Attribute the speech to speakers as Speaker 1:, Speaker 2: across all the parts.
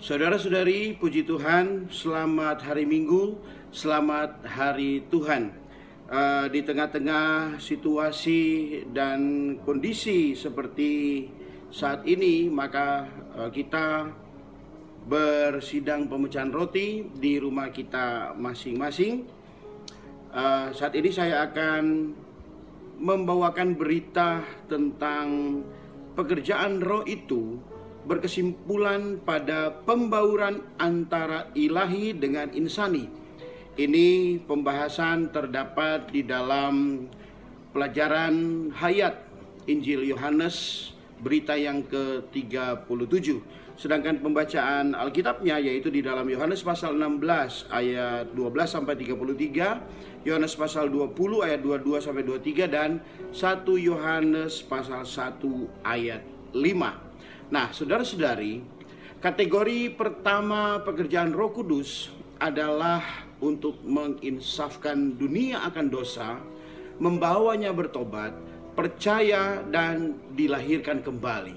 Speaker 1: Saudara-saudari, puji Tuhan, selamat hari Minggu, selamat hari Tuhan. Di tengah-tengah situasi dan kondisi seperti saat ini, maka kita bersidang pemecahan roti di rumah kita masing-masing. Saat ini saya akan membawakan berita tentang pekerjaan roh itu berkesimpulan pada pembauran antara ilahi dengan insani. Ini pembahasan terdapat di dalam pelajaran hayat Injil Yohanes, berita yang ke-37. Sedangkan pembacaan Alkitabnya yaitu di dalam Yohanes pasal 16 ayat 12 sampai 33, Yohanes pasal 20 ayat 22 sampai 23 dan 1 Yohanes pasal 1 ayat 5. Nah, saudara-saudari, kategori pertama pekerjaan Roh Kudus adalah untuk menginsafkan dunia akan dosa, membawanya bertobat, percaya, dan dilahirkan kembali.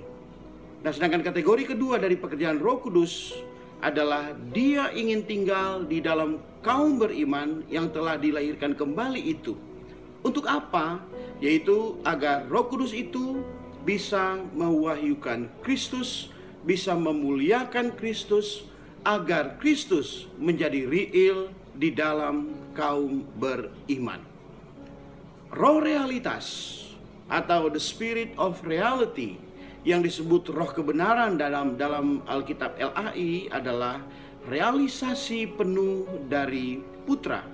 Speaker 1: Nah, sedangkan kategori kedua dari pekerjaan Roh Kudus adalah dia ingin tinggal di dalam kaum beriman yang telah dilahirkan kembali itu. Untuk apa? Yaitu agar Roh Kudus itu bisa mewahyukan Kristus, bisa memuliakan Kristus, agar Kristus menjadi real di dalam kaum beriman. Roh realitas atau the spirit of reality yang disebut roh kebenaran dalam Alkitab LAI adalah realisasi penuh dari Putra.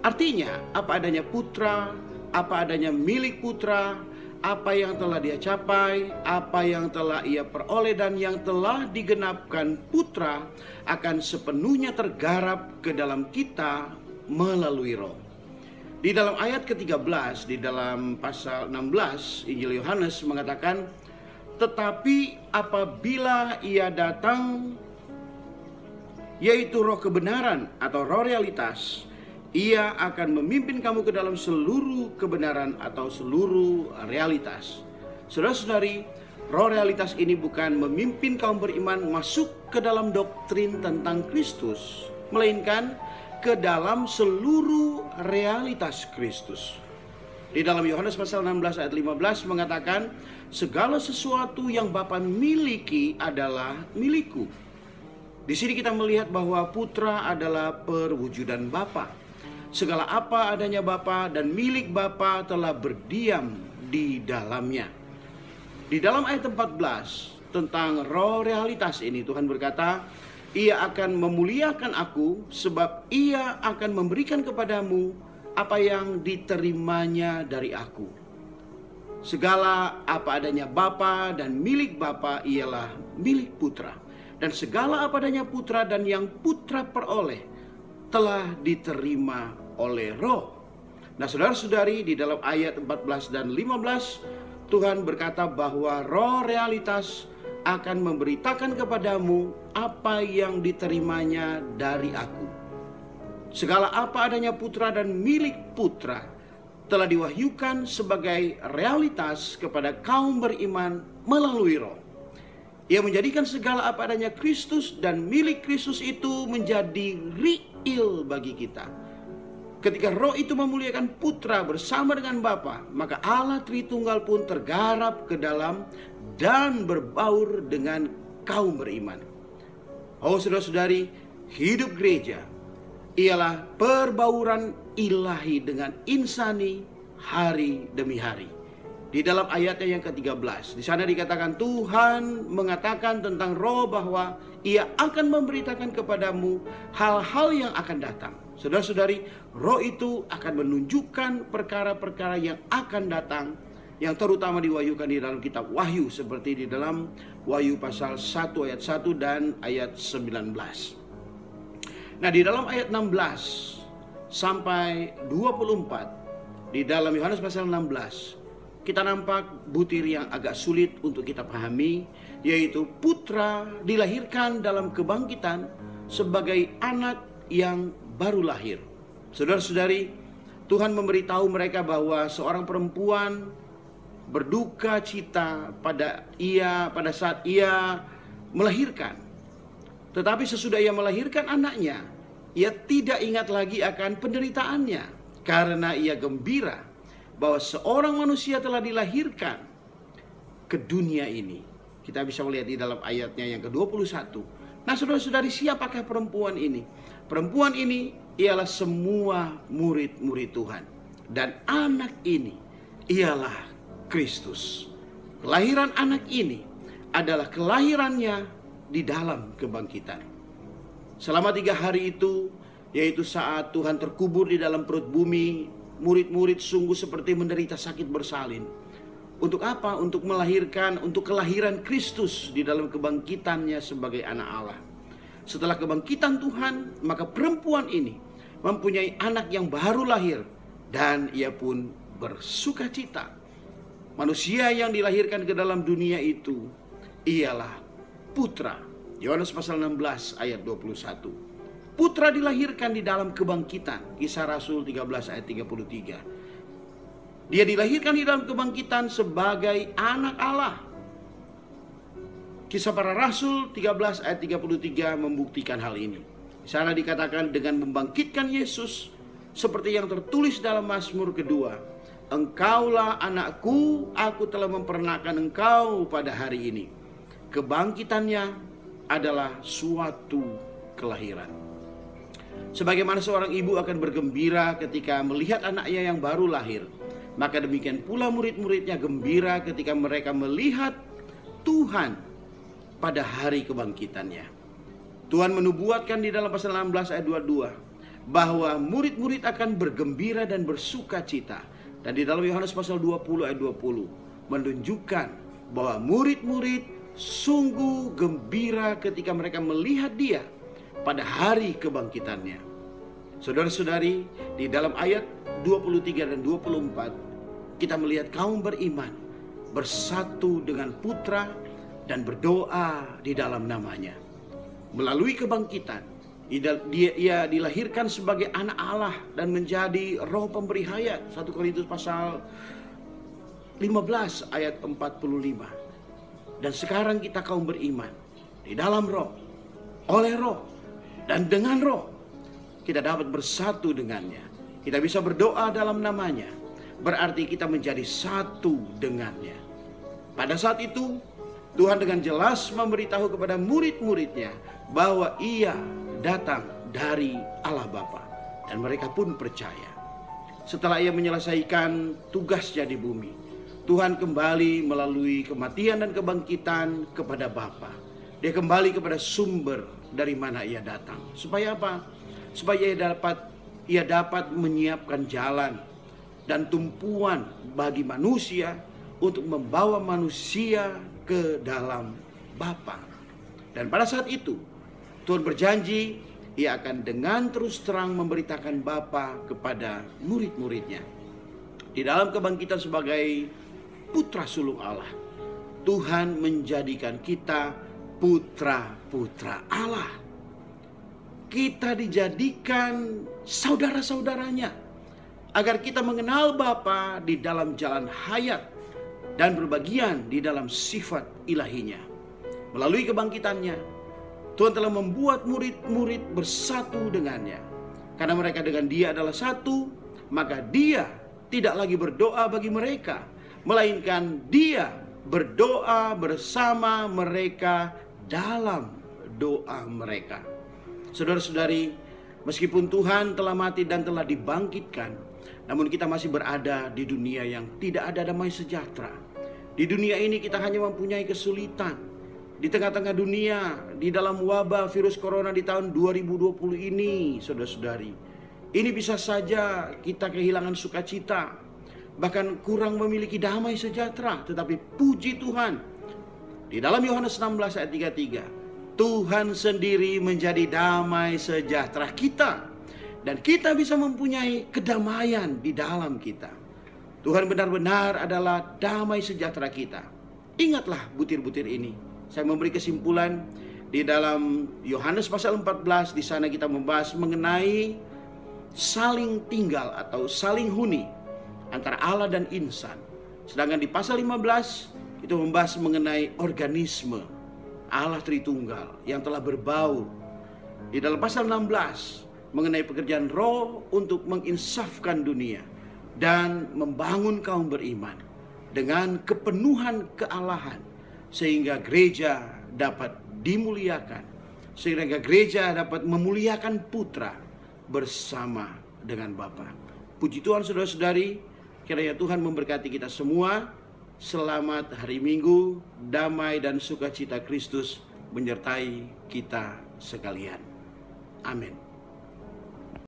Speaker 1: Artinya, apa adanya Putra, apa adanya milik Putra, apa yang telah dia capai, apa yang telah ia peroleh dan yang telah digenapkan Putra akan sepenuhnya tergarap ke dalam kita melalui Roh. Di dalam ayat ke-13 di dalam pasal 16 Injil Yohanes mengatakan, tetapi apabila ia datang, yaitu roh kebenaran atau roh realitas, ia akan memimpin kamu ke dalam seluruh kebenaran atau seluruh realitas. Saudara-saudari, roh realitas ini bukan memimpin kaum beriman masuk ke dalam doktrin tentang Kristus, melainkan ke dalam seluruh realitas Kristus. Di dalam Yohanes pasal 16 ayat 15 mengatakan, segala sesuatu yang Bapa miliki adalah milikku. Di sini kita melihat bahwa Putra adalah perwujudan Bapa. Segala apa adanya Bapa dan milik Bapa telah berdiam di dalamnya. Di dalam ayat 14 tentang roh realitas ini Tuhan berkata, ia akan memuliakan aku sebab ia akan memberikan kepadamu apa yang diterimanya dari aku. Segala apa adanya Bapa dan milik Bapa ialah milik Putra. Dan segala apa adanya Putra dan yang Putra peroleh telah diterima oleh Roh. Nah, saudara-saudari, di dalam ayat 14 dan 15 Tuhan berkata bahwa roh realitas akan memberitakan kepadamu apa yang diterimanya dari aku. Segala apa adanya Putra dan milik Putra telah diwahyukan sebagai realitas kepada kaum beriman melalui Roh. Ia menjadikan segala apa adanya Kristus dan milik Kristus itu menjadi real bagi kita. Ketika Roh itu memuliakan Putra bersama dengan Bapa, maka Allah Tritunggal pun tergarap ke dalam dan berbaur dengan kaum beriman. Oh saudara-saudari, hidup gereja ialah perbauran ilahi dengan insani hari demi hari. Di dalam ayatnya yang ke-13, di sana dikatakan Tuhan mengatakan tentang Roh bahwa ia akan memberitakan kepadamu hal-hal yang akan datang. Saudara-saudari, Roh itu akan menunjukkan perkara-perkara yang akan datang, yang terutama diwahyukan di dalam kitab Wahyu, seperti di dalam Wahyu pasal 1 ayat 1 dan ayat 19. Nah, di dalam ayat 16 sampai 24 di dalam Yohanes pasal 16 kita nampak butir yang agak sulit untuk kita pahami, yaitu Putra dilahirkan dalam kebangkitan sebagai anak yang baru lahir. Saudara-saudari, Tuhan memberitahu mereka bahwa seorang perempuan berduka cita pada saat ia melahirkan. Tetapi sesudah ia melahirkan anaknya, ia tidak ingat lagi akan penderitaannya, karena ia gembira bahwa seorang manusia telah dilahirkan ke dunia ini. Kita bisa melihat di dalam ayatnya yang ke-21. Nah, saudara-saudari, siapakah perempuan ini? Perempuan ini ialah semua murid-murid Tuhan. Dan anak ini ialah Kristus. Kelahiran anak ini adalah kelahirannya di dalam kebangkitan. Selama 3 hari itu, yaitu saat Tuhan terkubur di dalam perut bumi, murid-murid sungguh seperti menderita sakit bersalin. Untuk apa? Untuk melahirkan, untuk kelahiran Kristus di dalam kebangkitannya sebagai anak Allah. Setelah kebangkitan Tuhan, maka perempuan ini mempunyai anak yang baru lahir, dan ia pun bersuka cita. Manusia yang dilahirkan ke dalam dunia itu ialah putra. Yohanes pasal 16 ayat 21. Putra dilahirkan di dalam kebangkitan. Kisah Rasul 13 ayat 33. Dia dilahirkan di dalam kebangkitan sebagai anak Allah. Kisah Para Rasul 13 ayat 33 membuktikan hal ini. Di sana dikatakan dengan membangkitkan Yesus seperti yang tertulis dalam Mazmur kedua. Engkaulah anakku, aku telah memperanakan engkau pada hari ini. Kebangkitannya adalah suatu kelahiran. Sebagaimana seorang ibu akan bergembira ketika melihat anaknya yang baru lahir, maka demikian pula murid-muridnya gembira ketika mereka melihat Tuhan pada hari kebangkitannya. Tuhan menubuatkan di dalam pasal 16 ayat 22 bahwa murid-murid akan bergembira dan bersuka cita. Dan di dalam Yohanes pasal 20 ayat 20 menunjukkan bahwa murid-murid sungguh gembira ketika mereka melihat dia pada hari kebangkitannya. Saudara-saudari, di dalam ayat 23 dan 24 kita melihat kaum beriman bersatu dengan putra dan berdoa di dalam namanya. Melalui kebangkitan, ia dilahirkan sebagai anak Allah dan menjadi roh pemberi hayat. 1 Korintus pasal 15 ayat 45. Dan sekarang kita kaum beriman di dalam roh, oleh roh, dan dengan roh. Kita dapat bersatu dengannya. Kita bisa berdoa dalam namanya. Berarti kita menjadi satu dengannya. Pada saat itu, Tuhan dengan jelas memberitahu kepada murid-muridnya bahwa ia datang dari Allah Bapa. Dan mereka pun percaya. Setelah ia menyelesaikan tugasnya di bumi, Tuhan kembali melalui kematian dan kebangkitan kepada Bapa. Dia kembali kepada sumber dari mana ia datang. Supaya apa? Supaya ia dapat menyiapkan jalan dan tumpuan bagi manusia untuk membawa manusia ke dalam Bapa. Dan pada saat itu Tuhan berjanji ia akan dengan terus terang memberitakan Bapa kepada murid-muridnya. Di dalam kebangkitan sebagai putra sulung Allah, Tuhan menjadikan kita putra-putra Allah. Kita dijadikan saudara-saudaranya agar kita mengenal Bapa di dalam jalan hayat dan berbagian di dalam sifat ilahinya. Melalui kebangkitannya, Tuhan telah membuat murid-murid bersatu dengannya. Karena mereka dengan dia adalah satu, maka dia tidak lagi berdoa bagi mereka, melainkan dia berdoa bersama mereka dalam doa mereka. Saudara-saudari, meskipun Tuhan telah mati dan telah dibangkitkan, namun kita masih berada di dunia yang tidak ada damai sejahtera. Di dunia ini kita hanya mempunyai kesulitan. Di tengah-tengah dunia, di dalam wabah virus corona di tahun 2020 ini, saudara-saudari, ini bisa saja kita kehilangan sukacita, bahkan kurang memiliki damai sejahtera. Tetapi puji Tuhan, di dalam Yohanes 16 ayat 33, Tuhan sendiri menjadi damai sejahtera kita. Dan kita bisa mempunyai kedamaian di dalam kita. Tuhan benar-benar adalah damai sejahtera kita. Ingatlah butir-butir ini. Saya memberi kesimpulan di dalam Yohanes pasal 14. Di sana kita membahas mengenai saling tinggal atau saling huni antara Allah dan insan. Sedangkan di pasal 15 itu membahas mengenai organisme Allah Tritunggal yang telah berbaur di dalam pasal 16 mengenai pekerjaan Roh untuk menginsafkan dunia dan membangun kaum beriman dengan kepenuhan kealahan, sehingga gereja dapat dimuliakan, sehingga gereja dapat memuliakan Putra bersama dengan Bapa. Puji Tuhan saudara-saudari, kiranya Tuhan memberkati kita semua. Selamat hari Minggu, damai dan sukacita Kristus menyertai kita sekalian. Amin.